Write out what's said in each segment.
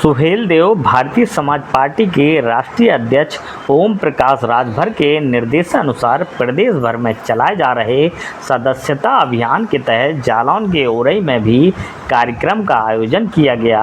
Suheldev Bharatiya Samaj party के राष्ट्रीय अध्यक्ष ओम प्रकाश राजभर के निर्देशानुसार प्रदेश भर में चलाए जा रहे सदस्यता अभियान के तहत जालौन के ओरई में भी कार्यक्रम का आयोजन किया गया।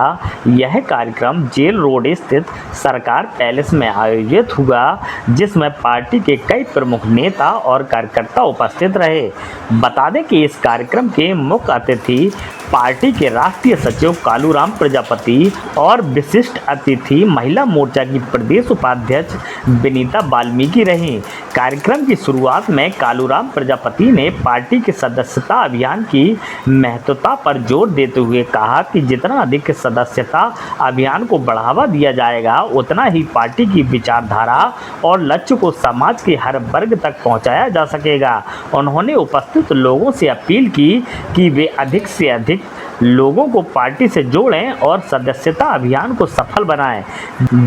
यह कार्यक्रम जेल रोड स्थित सरकार पैलेस में आयोजित हुआ, जिसमें पार्टी के कई प्रमुख नेता और कार्यकर्ता उपस्थित रहे। बता दें कि इस कार्यक्रम के मुख्य अतिथि पार्टी के राष्ट्रीय सचिव कालूराम प्रजापति और विशिष्ट अतिथि महिला मोर्चा की प्रदेश उपाध्यक्ष विनीता वाल्मीकि रहीं। कार्यक्रम की शुरुआत में कालूराम प्रजापति ने पार्टी के सदस्यता अभियान की महत्वता पर जोर देते हुए कहा कि जितना अधिक सदस्यता अभियान को बढ़ावा दिया जाएगा, उतना ही पार्टी की विचारधारा और लक्ष्य को समाज के हर वर्ग तक पहुंचाया जा सकेगा। उन्होंने उपस्थित लोगों से अपील की कि वे अधिक से अधिक लोगों को पार्टी से जोड़ें और सदस्यता अभियान को सफल बनाएं।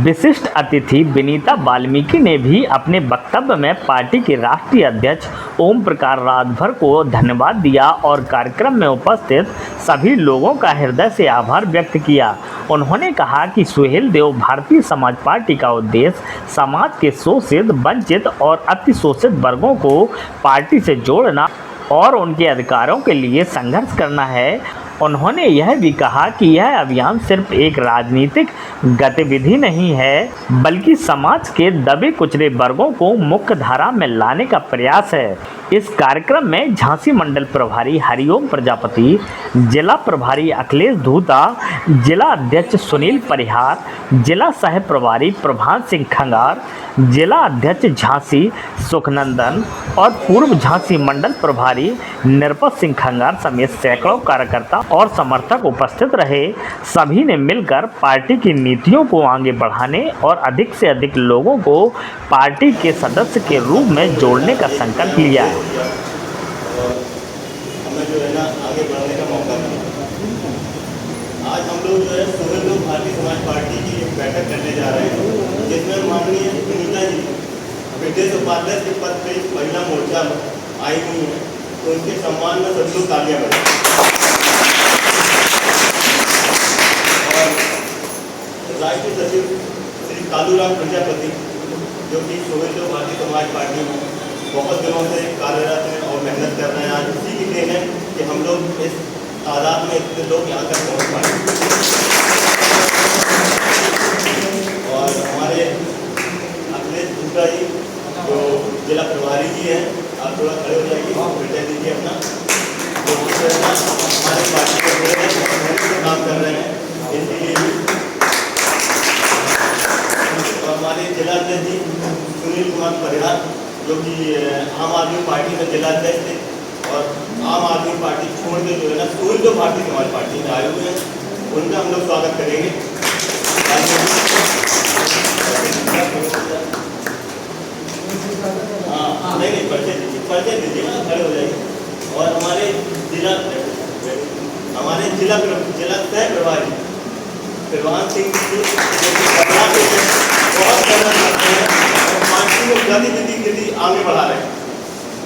विशिष्ट अतिथि विनीता वाल्मीकि ने भी अपने वक्तव्य में पार्टी के राष्ट्रीय अध्यक्ष ओम प्रकाश राजभर को धन्यवाद दिया और कार्यक्रम में उपस्थित सभी लोगों का हृदय से आभार व्यक्त किया। उन्होंने कहा कि सुहेलदेव भारतीय समाज पार्टी का उद्देश्य समाज के शोषित, वंचित और अतिशोषित वर्गों को पार्टी से जोड़ना और उनके अधिकारों के लिए संघर्ष करना है। उन्होंने यह भी कहा कि यह अभियान सिर्फ एक राजनीतिक गतिविधि नहीं है, बल्कि समाज के दबे कुचले वर्गों को मुख्य धारा में लाने का प्रयास है। इस कार्यक्रम में झांसी मंडल प्रभारी हरिओम प्रजापति, जिला प्रभारी अखिलेश धूता, जिला अध्यक्ष सुनील परिहार, जिला सह प्रभारी प्रभात सिंह खंगार, जिला अध्यक्ष झांसी सुखनंदन और पूर्व झांसी मंडल प्रभारी निर्पत सिंह खंगार समेत सैकड़ों कार्यकर्ता और समर्थक उपस्थित रहे। सभी ने मिलकर पार्टी की नीतियों को आगे बढ़ाने और अधिक से अधिक लोगों को पार्टी के सदस्य के रूप में जोड़ने का संकल्प लिया। हमें जो है ना आगे बढ़ने का मौका मिला। आज हम लोग जो है सुहेलदेव भारतीय समाज पार्टी की एक बैठक करने जा रहे हैं, जिसमें माननीय विनीता जी प्रदेश उपाध्यक्ष के पद पे महिला मोर्चा आई हुई है, तो उनके सम्मान में सब लोग तालियां बजाएं। राष्ट्रीय सचिव श्री कालूराम प्रजापति, जो कि सुहेलदेव भारतीय समाज पार्टी में बहुत दिनों से कार्यरत हैं और मेहनत कर रहे हैं। आज इसी की देन है कि हम लोग इस तादाद में इतने लोग यहाँ तक पहुँच पाए। और हमारे अखिलेश धूता जी जो जिला प्रभारी जी हैं, आप थोड़ा खड़े हो जाइए, परिचय दीजिए अपना। तो हमारे पार्टी के काम कर रहे हैं इनके लिए भी। और हमारे जिला अध्यक्ष जी सुनील कुमार परिहार, जो कि आम आदमी पार्टी में जिला अध्यक्ष थे और आम आदमी पार्टी छोड़ के जो है ना सुहेलदेव भारतीय समाज पार्टी में आए हुए हैं, उनका हम लोग स्वागत करेंगे। हाँ, नहीं परिचय दीजिए ना, खड़े हो जाइए। और हमारे जिला सह प्रभारी प्रभात सिंह जी, बहुत मेहनत करते हैं और पार्टी को गतिविधि के लिए आगे बढ़ा रहे हैं,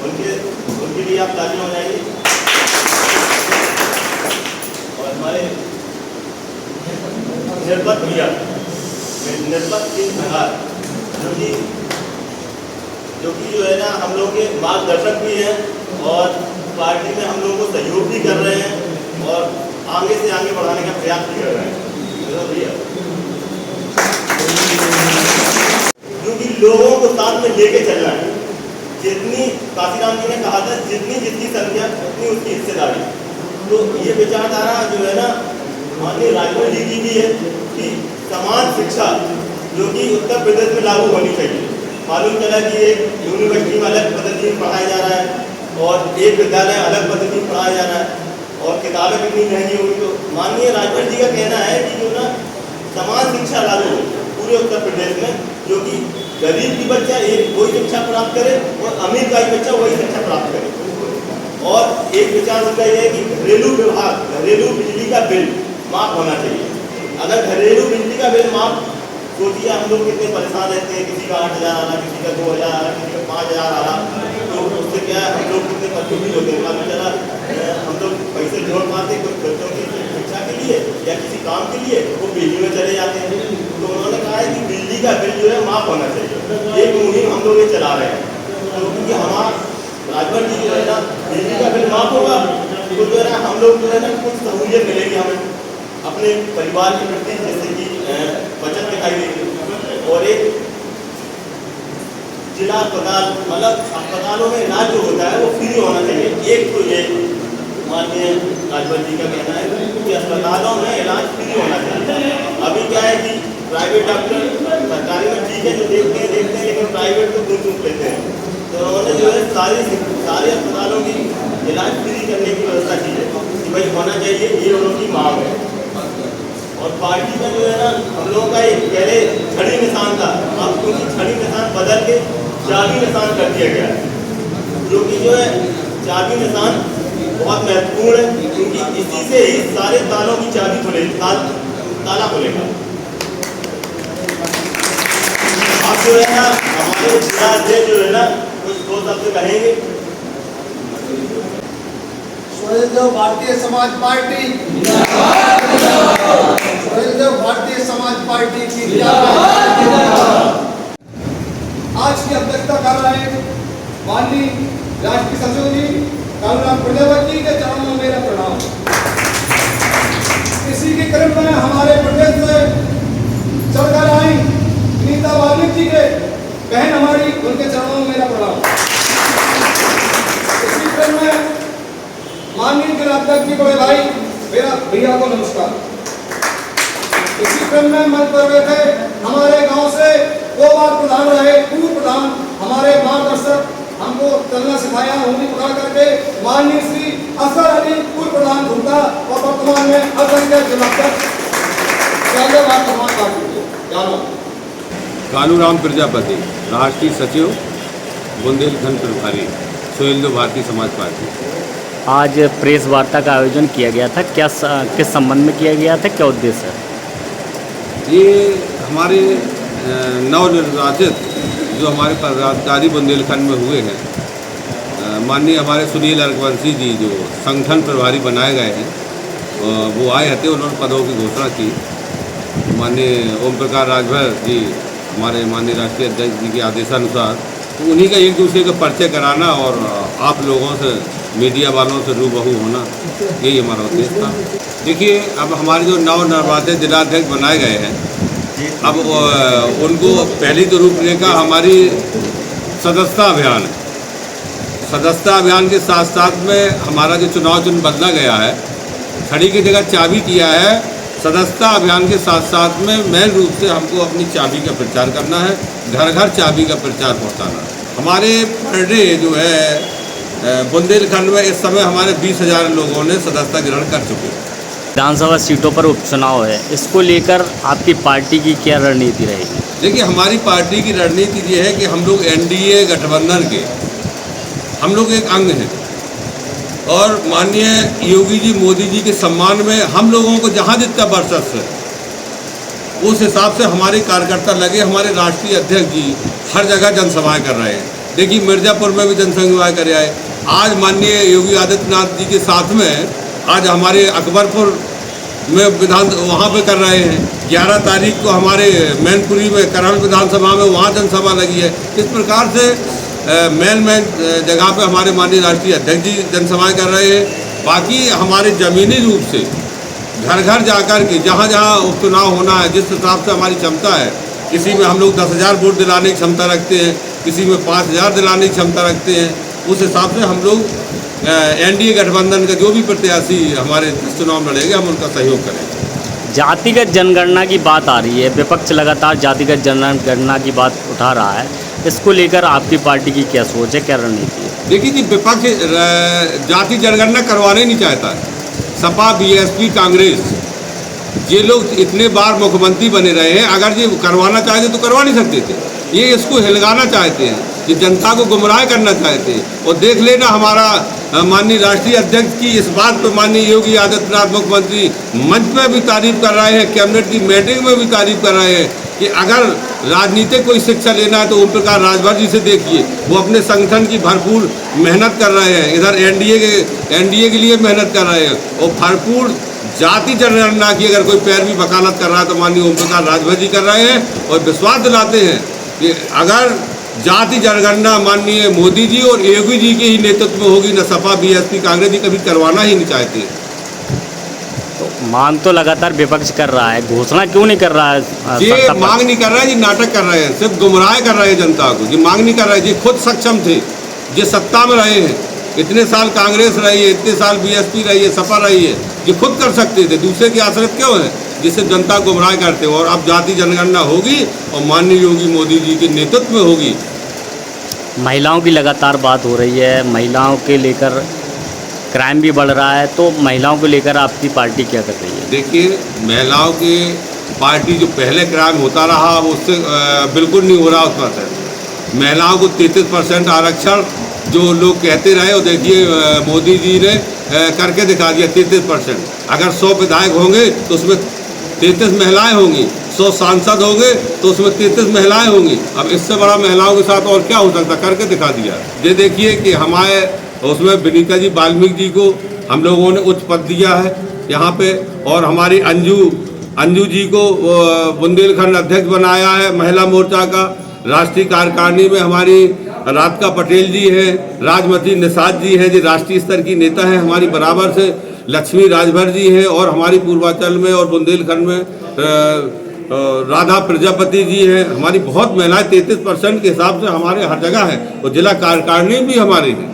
उनके लिए आप तालियां हो जाएंगे। और हमारे निर्पत भैया, निर्पत सिंह खंगार, जो कि जो है ना हम लोग के मार्गदर्शक भी हैं और पार्टी में हम लोगों को सहयोग भी कर रहे हैं और आगे से आगे बढ़ाने का प्रयास भी कर रहे हैं। भैया क्योंकि लोगों को साथ में लेके चलना है। जितनी काशीराम जी ने कहा था, जितनी जितनी संख्या उतनी उसकी हिस्सेदारी। तो ये विचारधारा जो है ना माननीय राजभर जी की भी है कि समान शिक्षा जो कि उत्तर प्रदेश में लागू होनी चाहिए। मालूम चला कि एक यूनिवर्सिटी में अलग पद्धति में पढ़ाया जा रहा है और एक विद्यालय अलग पद्धति में पढ़ाया जा रहा है और किताबें कितनी महंगी हुई। तो माननीय राजभर जी का कहना है कि जो ना समान शिक्षा लागू हो पूरे उत्तर प्रदेश में, जो कि गरीब की बच्चा एक वही शिक्षा प्राप्त करे और अमीर का ही बच्चा वही शिक्षा प्राप्त करे। और एक विचार उनका यह है कि घरेलू बिजली का बिल माफ होना चाहिए। अगर घरेलू बिजली का बिल माफ, सोचिए हम लोग कितने परेशान रहते हैं, किसी का 8,000 आ रहा, किसी का 2,000 आ रहा, किसी का 5,000 आ रहा, तो उससे क्या है हम लोग कितने कंफ्यूज होते हैं। मालूम चला हम लोग पैसे जोड़ पाते कुछ बच्चों की शिक्षा के लिए या किसी काम के लिए, वो बिजली में चले जाते हैं। एक मुहिम हम लोग ये चला रहे हैं, क्योंकि हमारा राजभर जी जो है ना बिजली का बिल माफ होगा तो जो है ना हम लोग जो है ना कुछ सहूलियत मिलेगी हमें अपने परिवार के प्रति, जैसे कि बचत दिखाई देगी। और एक जिला अस्पताल मतलब अस्पतालों में इलाज जो होता है वो फ्री होना चाहिए। एक तो ये माननीय राजभर जी का कहना है कि अस्पतालों में इलाज फ्री होना चाहिए। अभी क्या है कि प्राइवेट डॉक्टर सरकारी में ठीक है जो देखते हैं लेकिन प्राइवेट तो दूर लेते हैं। तो उन्होंने जो है सारे अस्पतालों की इलाज फ्री करने की व्यवस्था की है कि भाई होना चाहिए, ये उनकी मांग है। और पार्टी में जो है ना हम लोगों का एक पहले छड़ी निशान था, अब क्योंकि छड़ी निशान बदल के चाबी निशान कर दिया गया है, जो कि जो है चाबी निशान बहुत महत्वपूर्ण है, क्योंकि इसी से ही सारे तालों की चाबी खुलेगी, ताला खुलेगा। अब जो है ना हमारे जिला अध्यक्ष जो है ना कुछ दो शब्द कहेंगे। सोहेलदेव भारतीय समाज पार्टी, सोहेलदेव भारतीय समाज पार्टी की आज की अध्यक्षता कर रहे माननीय राष्ट्रीय सचिव जी कालूराम प्रजापति जी के चरणों में मेरा प्रणाम। इसी के क्रम में हमारे प्रदेश से चलकर आई नीता वाल्मीकि जी के बहन हमारी, उनके चरणों में मेरा प्रणाम। इसी क्रम में माननीय जिला अध्यक्ष जी बड़े भाई मेरा भैया को नमस्कार। इसी क्रम में मंच पर बैठे हमारे गांव से 2 बार प्रधान रहे पूर्व प्रधान, हमारे मार्गदर्शक, हमको चलना सिखाया उंगली पकड़ करके माननीय श्री असगर अली पूर्व प्रधान भूटा और वर्तमान में असंख्य जिला अध्यक्ष कालूराम प्रजापति, राष्ट्रीय सचिव बुंदेलखंड प्रभारी, सोहेलदेव भारतीय समाज पार्टी। आज प्रेस वार्ता का आयोजन किया गया था, क्या किस संबंध में किया गया था, क्या उद्देश्य है? ये हमारे नवनिर्वाचित जो हमारे पदाधिकारी बुंदेलखंड में हुए हैं, माननीय हमारे सुनील अर्घवंशी जी जो संगठन प्रभारी बनाए गए हैं, वो आए थे, उन्होंने पदों की घोषणा की। माननीय ओम प्रकाश राजभर जी हमारे माननीय राष्ट्रीय अध्यक्ष जी के आदेशानुसार, तो उन्हीं का एक दूसरे का परिचय कराना और आप लोगों से, मीडिया वालों से रूबरू होना, यही हमारा उद्देश्य था। देखिए, अब हमारे जो नवनिर्वाचित जिलाध्यक्ष बनाए गए हैं, अब उनको पहली तो रूपरेखा हमारी सदस्यता अभियान है। सदस्यता अभियान के साथ साथ में हमारा जो चुनाव चिन्ह बदला गया है, छड़ी की जगह चाबी किया है। सदस्यता अभियान के साथ साथ में मेन रूप से हमको अपनी चाबी का प्रचार करना है, घर घर चाबी का प्रचार पहुँचाना। हमारे पर डे जो है बुंदेलखंड में इस समय हमारे 20,000 लोगों ने सदस्यता ग्रहण कर चुके हैं। विधानसभा सीटों पर उपचुनाव है, इसको लेकर आपकी पार्टी की क्या रणनीति रहेगी? देखिए, हमारी पार्टी की रणनीति ये है कि हम लोग एनडीए गठबंधन के हम लोग एक अंग हैं और माननीय योगी जी मोदी जी के सम्मान में हम लोगों को जहाँ जितना वर्चस्व है उस हिसाब से हमारे कार्यकर्ता लगे। हमारे राष्ट्रीय अध्यक्ष जी हर जगह जनसभाएं कर रहे हैं। देखिए, मिर्ज़ापुर में भी जनसभाएं कर आए। आज माननीय योगी आदित्यनाथ जी के साथ में आज हमारे अकबरपुर में वहाँ पे कर रहे हैं। 11 तारीख को हमारे मैनपुरी में करहल विधानसभा में वहाँ जनसभा लगी है। इस प्रकार से मेन जगह पे हमारे माननीय राष्ट्रीय अध्यक्ष जी जनसभाएं कर रहे हैं। बाकी हमारे ज़मीनी रूप से घर घर जाकर के जहाँ जहाँ उपचुनाव होना है, जिस हिसाब से हमारी क्षमता है, किसी में हम लोग 10,000 वोट दिलाने की क्षमता रखते हैं, किसी में 5,000 दिलाने की क्षमता रखते हैं। उस हिसाब से हम लोग एनडीए गठबंधन का जो भी प्रत्याशी हमारे चुनाव लड़ेंगे, हम उनका सहयोग करेंगे। जातिगत जनगणना की बात आ रही है, विपक्ष लगातार जातिगत जनगणना की बात उठा रहा है, इसको लेकर आपकी पार्टी की क्या सोच है, क्या रणनीति है? देखिए जी, विपक्ष जाति जनगणना करवाने नहीं चाहता है। सपा, बीएसपी, कांग्रेस, ये लोग इतने बार मुख्यमंत्री बने रहे हैं, अगर ये करवाना चाहते तो करवा नहीं सकते थे। ये इसको हिलगाना चाहते हैं, ये जनता को गुमराह करना चाहते हैं। और देख लेना, हमारा माननीय राष्ट्रीय अध्यक्ष की इस बात पर माननीय योगी आदित्यनाथ मुख्यमंत्री मंच में भी तारीफ कर रहे हैं, कैबिनेट की मीटिंग में भी तारीफ कर रहे हैं कि अगर राजनीतिक कोई शिक्षा लेना है तो ओम प्रकाश राजभर जी से देखिए, वो अपने संगठन की भरपूर मेहनत कर रहे हैं। इधर एनडीए के लिए मेहनत कर रहे हैं और भरपूर जाति जनगणना की अगर कोई पैरवी वकालत कर रहा है तो माननीय ओम प्रकाश राजभर जी कर रहे हैं। और विश्वास दिलाते हैं कि अगर जाति जनगणना माननीय मोदी जी और योगी जी के ही नेतृत्व में होगी, न सपा बीएसपी कांग्रेस जी कभी करवाना ही नहीं चाहते। तो मांग तो लगातार विपक्ष कर रहा है, घोषणा क्यों नहीं कर रहा है? ये सत्ता मांग नहीं कर रहा है जी, नाटक कर रहे हैं, सिर्फ गुमराह कर रहे हैं जनता को। ये मांग नहीं कर रहे हैं, ये खुद सक्षम थे, ये सत्ता में रहे हैं, इतने साल कांग्रेस रही है, इतने साल बीएसपी रही है, सपा रही है, ये खुद कर सकते थे। दूसरे की आश्रित क्यों है जिससे जनता गुमराह करते हो? और अब जाति जनगणना होगी और माननीय योगी मोदी जी के नेतृत्व में होगी। महिलाओं की लगातार बात हो रही है, महिलाओं के लेकर क्राइम भी बढ़ रहा है, तो महिलाओं को लेकर आपकी पार्टी क्या कर रही है? देखिए, महिलाओं की पार्टी जो पहले क्राइम होता रहा वो उससे बिल्कुल नहीं हो रहा उस पर। महिलाओं को 33% आरक्षण जो लोग कहते रहे, और देखिए मोदी जी ने करके दिखा दिया 33%। अगर 100 विधायक होंगे तो उसमें 33 महिलाएं होंगी, 100 सांसद होंगे तो उसमें 33 महिलाएं होंगी। अब इससे बड़ा महिलाओं के साथ और क्या हो सकता, करके दिखा दिया। ये देखिए कि हमारे उसमें विनीता जी वाल्मीकि जी को हम लोगों ने उच्च पद दिया है यहाँ पे, और हमारी अंजू जी को बुंदेलखंड अध्यक्ष बनाया है महिला मोर्चा का। राष्ट्रीय कार्यकारिणी में हमारी राधिका पटेल जी हैं, राजमती निषाद जी हैं, जो राष्ट्रीय स्तर की नेता हैं हमारी बराबर से, लक्ष्मी राजभर जी हैं, और हमारी पूर्वांचल में और बुंदेलखंड में राधा प्रजापति जी हैं। हमारी बहुत महिलाएं 33% के हिसाब से हमारे हर जगह है, और जिला कार्यकारिणी भी हमारी है।